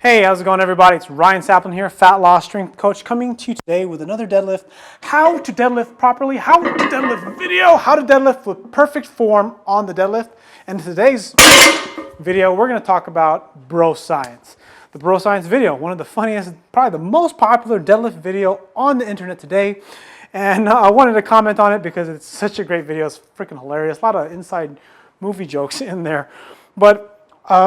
Hey, how's it going, everybody? It's Ryan Saplin here, Fat Loss Strength Coach, coming to you today with another deadlift. How to deadlift properly, how to deadlift video, how to deadlift with perfect form on the deadlift. And in today's video, we're going to talk about Bro Science. The Bro Science video, one of the funniest, probably the most popular deadlift video on the internet today. And I wanted to comment on it because it's such a great video. It's freaking hilarious. A lot of inside movie jokes in there. But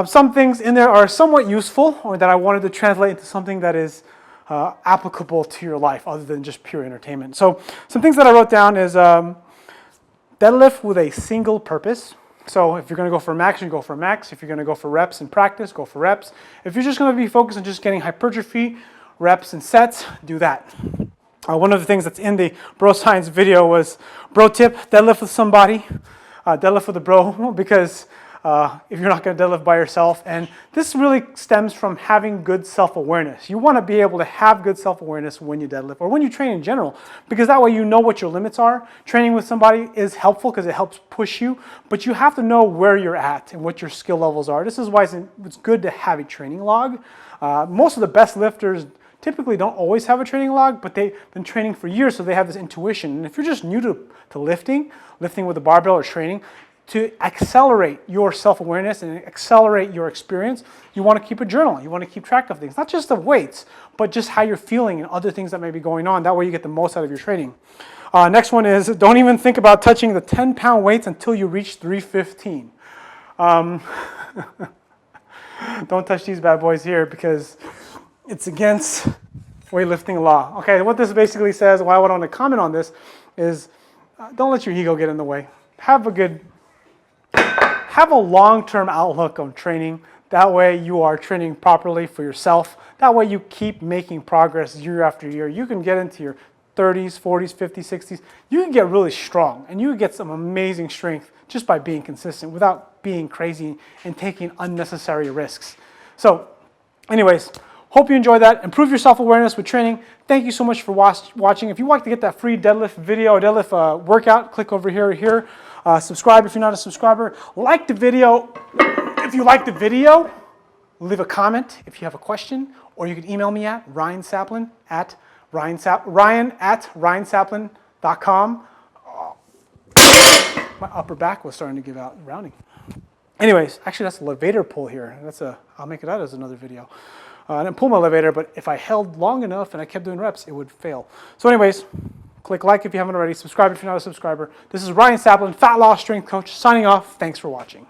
some things in there are somewhat useful, or that I wanted to translate into something that is applicable to your life other than just pure entertainment. So some things that I wrote down is deadlift with a single purpose. So if you're going to go for a max, you go for a max. If you're going to go for reps in practice, go for reps. If you're just going to be focused on just getting hypertrophy, reps and sets, do that. One of the things that's in the Bro Science video was bro tip, deadlift with somebody, deadlift with a bro, because if you're not going to deadlift by yourself. And this really stems from having good self-awareness. You want to be able to have good self-awareness when you deadlift or when you train in general, because that way you know what your limits are. Training with somebody is helpful because it helps push you, but you have to know where you're at and what your skill levels are. This is why it's good to have a training log. Most of the best lifters typically don't always have a training log, but they've been training for years, so they have this intuition. And if you're just new to lifting with a barbell or training, to accelerate your self-awareness and accelerate your experience, you want to keep a journal. You want to keep track of things, not just the weights, but just how you're feeling and other things that may be going on. That way you get the most out of your training. Next one is, don't even think about touching the 10-pound weights until you reach 315. Don't touch these bad boys here because it's against weightlifting law. Okay, what this basically says, why I want to comment on this, is don't let your ego get in the way. Have a long-term outlook on training. That way you are training properly for yourself. That way you keep making progress year after year. You can get into your 30s, 40s, 50s, 60s. You can get really strong and you can get some amazing strength just by being consistent without being crazy and taking unnecessary risks. So anyways, hope you enjoyed that. Improve your self-awareness with training. Thank you so much for watching. If you'd like to get that free deadlift video or deadlift workout, click over here or here. Subscribe if you're not a subscriber. Like the video if you like the video. Leave a comment if you have a question, or you can email me at ryan@ryansaplin.com. My upper back was starting to give out rounding. Anyways, actually that's a levator pull here. I'll make it out as another video. I didn't pull my levator, but if I held long enough and I kept doing reps, it would fail. So anyways, click like if you haven't already. Subscribe if you're not a subscriber. This is Ryan Saplin, Fat Loss Strength Coach, signing off. Thanks for watching.